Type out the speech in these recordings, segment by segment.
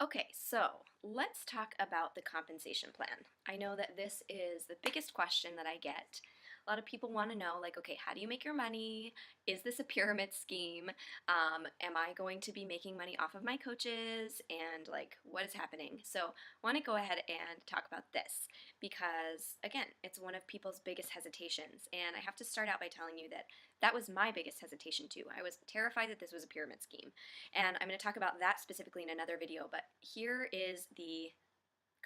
Okay, so let's talk about the compensation plan. I know that this is the biggest question that I get. A lot of people want to know, like, okay, how do you make your money? Is this a pyramid scheme? Am I going to be making money off of my coaches? And, like, what is happening? So, I want to go ahead and talk about this because, again, it's one of people's biggest hesitations. And I have to start out by telling you that that was my biggest hesitation, too. I was terrified that this was a pyramid scheme. And I'm going to talk about that specifically in another video, but here is the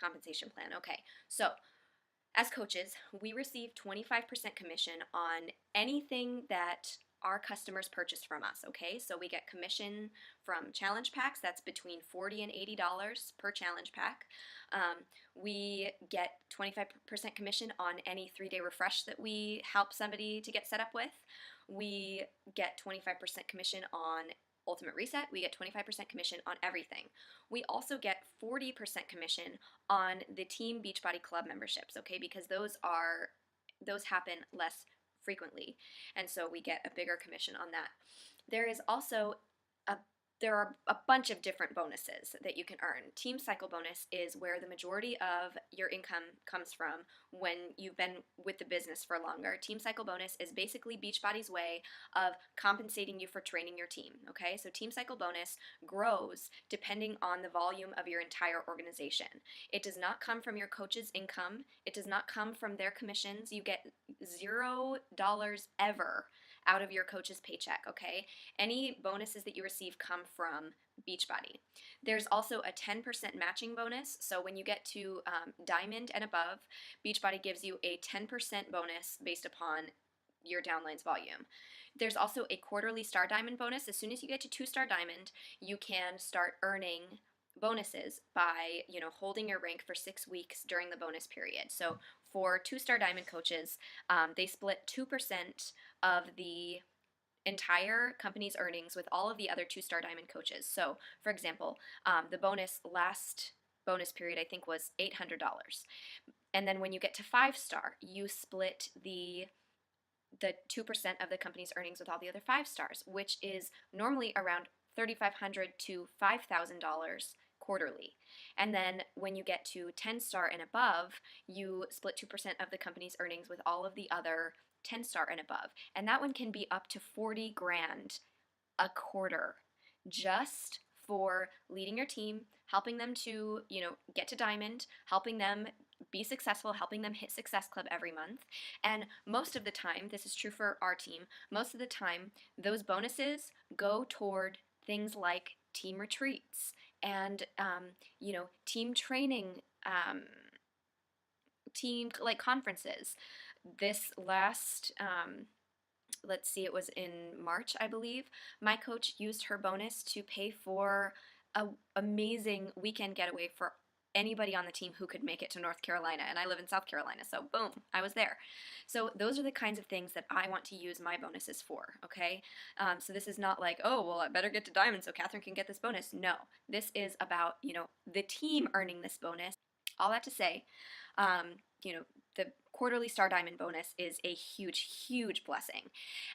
compensation plan. Okay, so as coaches, we receive 25% commission on anything that our customers purchase from us, okay? So we get commission from challenge packs, that's between $40 and $80 per challenge pack. We get 25% commission on any 3-day refresh that we help somebody to get set up with. We get 25% commission on Ultimate Reset. We get 25% commission on everything. We also get 40% commission on the Team Beachbody Club memberships, okay? Because those happen less frequently, and so we get a bigger commission on that. There is also a there are a bunch of different bonuses that you can earn. Team Cycle bonus is where the majority of your income comes from when you've been with the business for longer. Team Cycle bonus is basically Beachbody's way of compensating you for training your team, okay? So Team Cycle bonus grows depending on the volume of your entire organization. It does not come from your coach's income. It does not come from their commissions. You get $0 ever out of your coach's paycheck, okay? Any bonuses that you receive come from Beachbody. There's also a 10% matching bonus. So when you get to Diamond and above, Beachbody gives you a 10% bonus based upon your downlines volume. There's also a quarterly Star Diamond bonus. As soon as you get to 2-star Diamond, you can start earning bonuses by holding your rank for 6 weeks during the bonus period. So for 2-star Diamond coaches, they split 2% of the entire company's earnings with all of the other 2-star Diamond coaches. So for example, the last bonus period I think was $800. And then when you get to 5-star, you split the 2% of the company's earnings with all the other 5-stars, which is normally around $3,500 to $5,000 quarterly. And then when you get to 10-star and above, you split 2% of the company's earnings with all of the other 10-star and above. And that one can be up to 40 grand a quarter just for leading your team, helping them to, get to Diamond, helping them be successful, helping them hit Success Club every month. And most of the time, this is true for our team, most of the time, those bonuses go toward things like team retreats and, team training, team like conferences. This last, let's see, it was in March, I believe, my coach used her bonus to pay for a amazing weekend getaway for anybody on the team who could make it to North Carolina, and I live in South Carolina, so boom, I was there. So those are the kinds of things that I want to use my bonuses for, okay? So this is not like, oh, well, I better get to Diamond so Catherine can get this bonus. No, this is about, the team earning this bonus. All that to say, um, the quarterly Star Diamond bonus is a huge, huge blessing.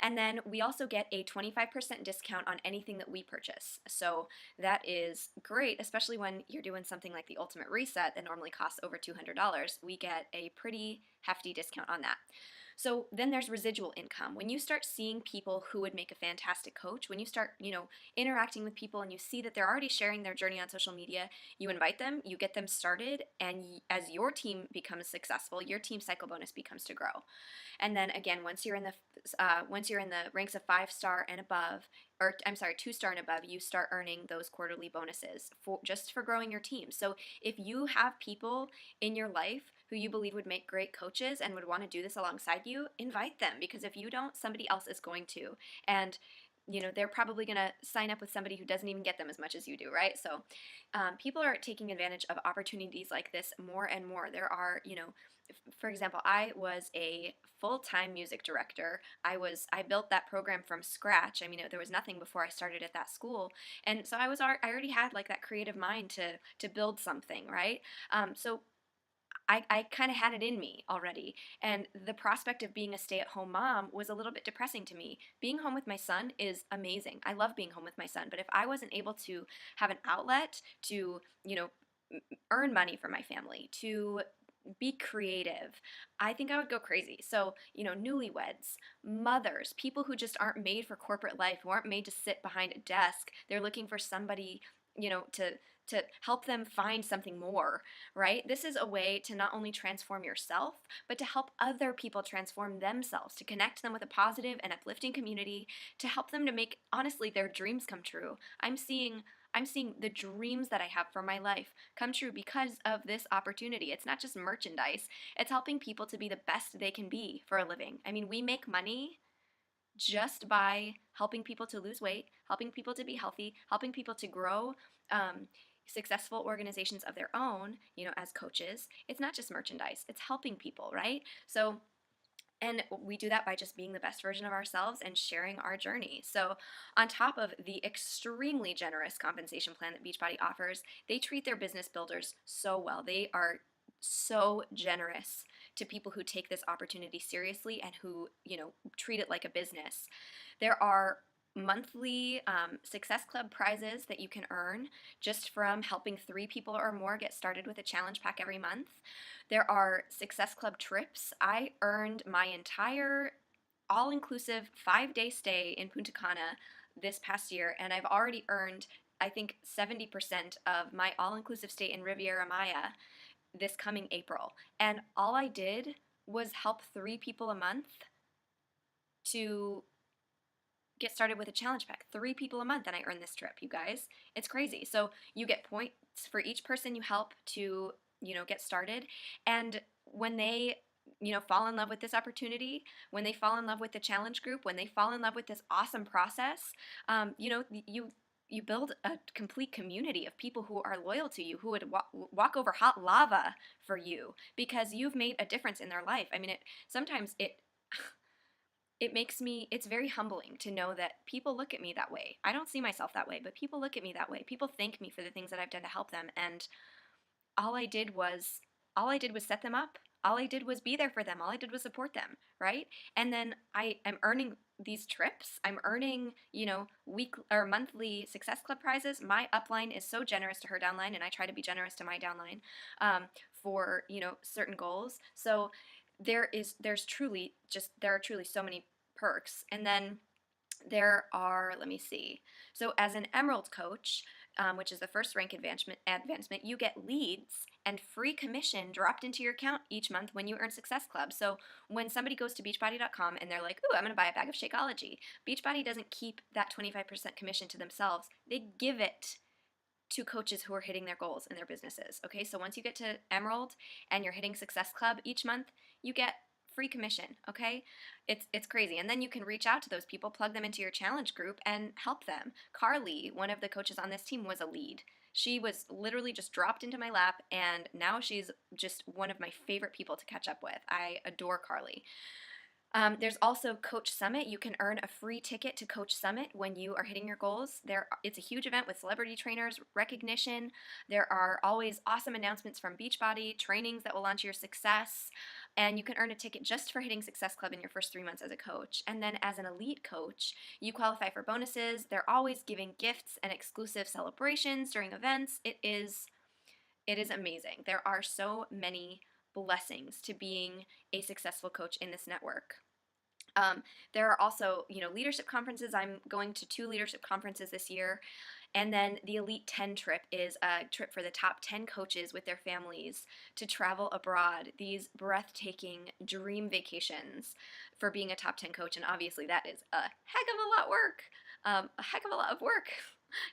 And then we also get a 25% discount on anything that we purchase. So that is great, especially when you're doing something like the Ultimate Reset that normally costs over $200. We get a pretty hefty discount on that. So then there's residual income. When you start seeing people who would make a fantastic coach, when you start, interacting with people and you see that they're already sharing their journey on social media, you invite them, you get them started, and as your team becomes successful, your team cycle bonus becomes to grow. And then again, once you're in the ranks of 5-star and above, or I'm sorry, 2-star and above, you start earning those quarterly bonuses just for growing your team. So if you have people in your life who you believe would make great coaches and would want to do this alongside you, invite them, because if you don't, somebody else is going to. And they're probably going to sign up with somebody who doesn't even get them as much as you do, right? So people are taking advantage of opportunities like this more and more. There are, for example, I was a full-time music director. I built that program from scratch. I mean, there was nothing before I started at that school, and so I already had like that creative mind to build something, right? So I kind of had it in me already. And the prospect of being a stay at home mom was a little bit depressing to me. Being home with my son is amazing. I love being home with my son. But if I wasn't able to have an outlet to, earn money for my family, to be creative, I think I would go crazy. So, newlyweds, mothers, people who just aren't made for corporate life, who aren't made to sit behind a desk. They're looking for somebody, to help them find something more, right? This is a way to not only transform yourself, but to help other people transform themselves, to connect them with a positive and uplifting community, to help them to make honestly their dreams come true. I'm seeing the dreams that I have for my life come true because of this opportunity. It's not just merchandise, it's helping people to be the best they can be for a living. I mean, we make money just by helping people to lose weight, helping people to be healthy, helping people to grow successful organizations of their own, as coaches. It's not just merchandise, it's helping people, right? So, and we do that by just being the best version of ourselves and sharing our journey. So, on top of the extremely generous compensation plan that Beachbody offers, they treat their business builders so well. They are so generous to people who take this opportunity seriously and who, treat it like a business. There are monthly Success Club prizes that you can earn just from helping 3 people or more get started with a challenge pack every month. There are Success Club trips. I earned my entire all inclusive 5-day stay in Punta Cana this past year, and I've already earned, I think, 70% of my all inclusive stay in Riviera Maya this coming April. And all I did was help 3 people a month to get started with a challenge pack. 3 people a month, and I earn this trip, you guys. It's crazy. So you get points for each person you help to, get started. And when they, fall in love with this opportunity, when they fall in love with the challenge group, when they fall in love with this awesome process, you build a complete community of people who are loyal to you, who would walk over hot lava for you because you've made a difference in their life. I mean, sometimes it makes me, it's very humbling to know that people look at me that way. I don't see myself that way, but people look at me that way. People thank me for the things that I've done to help them. And all I did was, all I did was set them up. All I did was be there for them. All I did was support them, right? And then I am earning these trips. I'm earning, week or monthly Success Club prizes. My upline is so generous to her downline, and I try to be generous to my downline for, certain goals. So there are truly so many perks. And then there are, let me see. So as an Emerald coach, which is the first rank advancement, you get leads and free commission dropped into your account each month when you earn Success Club. So when somebody goes to beachbody.com and they're like, ooh, I'm going to buy a bag of Shakeology, Beachbody doesn't keep that 25% commission to themselves. They give it to coaches who are hitting their goals in their businesses. Okay, so once you get to Emerald and you're hitting Success Club each month, you get free commission. Okay, it's crazy. And then you can reach out to those people, plug them into your challenge group, and help them. Carly, one of the coaches on this team, was a lead. She was literally just dropped into my lap, and now she's just one of my favorite people to catch up with. I adore Carly. There's also Coach Summit. You can earn a free ticket to Coach Summit when you are hitting your goals. It's a huge event with celebrity trainers, recognition. There are always awesome announcements from Beachbody, trainings that will launch your success, and you can earn a ticket just for hitting Success Club in your first 3 months as a coach. And then as an elite coach, you qualify for bonuses. They're always giving gifts and exclusive celebrations during events. It is amazing. There are so many blessings to being a successful coach in this network. There are also, leadership conferences. I'm going to 2 leadership conferences this year. And then the Elite 10 trip is a trip for the top 10 coaches with their families to travel abroad. These breathtaking dream vacations for being a top 10 coach. And obviously that is a heck of a lot of work.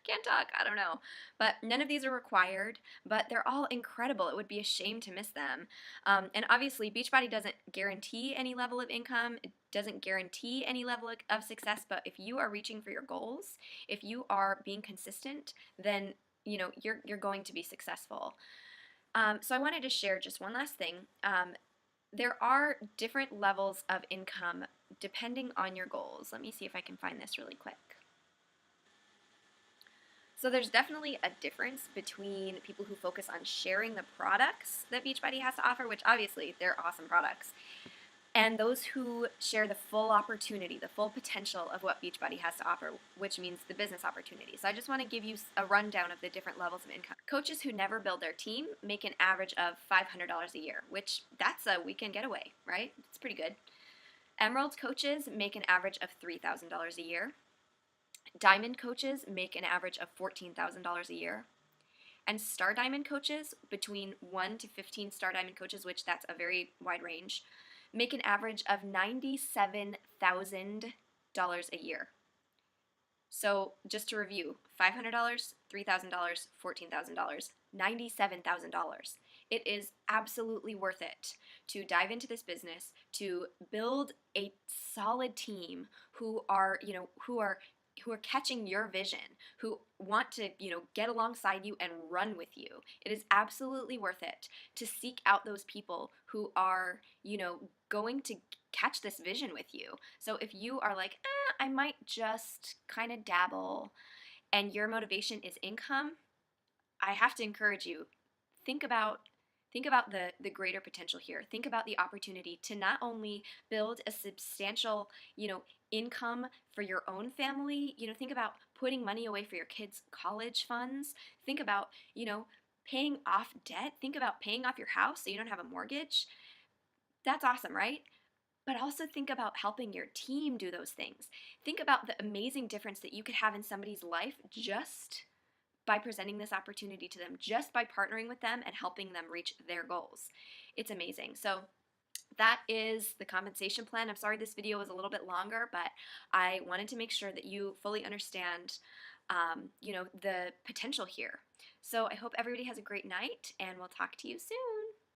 Can't talk, I don't know. But none of these are required, but they're all incredible. It would be a shame to miss them. And obviously, Beachbody doesn't guarantee any level of income. It doesn't guarantee any level of success, but if you are reaching for your goals, if you are being consistent, then you're going to be successful. So I wanted to share just one last thing. There are different levels of income depending on your goals. Let me see if I can find this really quick. So there's definitely a difference between people who focus on sharing the products that Beachbody has to offer, which obviously they're awesome products, and those who share the full opportunity, the full potential of what Beachbody has to offer, which means the business opportunity. So I just want to give you a rundown of the different levels of income. Coaches who never build their team make an average of $500 a year, which that's a weekend getaway, right? It's pretty good. Emerald coaches make an average of $3,000 a year. Diamond coaches make an average of $14,000 a year. And Star Diamond coaches, between 1 to 15 Star Diamond coaches, which that's a very wide range, make an average of $97,000 a year. So just to review, $500, $3,000, $14,000, $97,000. It is absolutely worth it to dive into this business, to build a solid team who are, who are catching your vision, who want to, get alongside you and run with you. It is absolutely worth it to seek out those people who are, going to catch this vision with you. So if you are like, I might just kind of dabble, and your motivation is income, I have to encourage you, think about the greater potential here. Think about the opportunity to not only build a substantial, income for your own family, think about putting money away for your kids' college funds. Think about, paying off debt. Think about paying off your house so you don't have a mortgage. That's awesome, right? But also think about helping your team do those things. Think about the amazing difference that you could have in somebody's life just by presenting this opportunity to them, just by partnering with them and helping them reach their goals. It's amazing. So that is the compensation plan. I'm sorry this video was a little bit longer, but I wanted to make sure that you fully understand, the potential here. So I hope everybody has a great night, and we'll talk to you soon.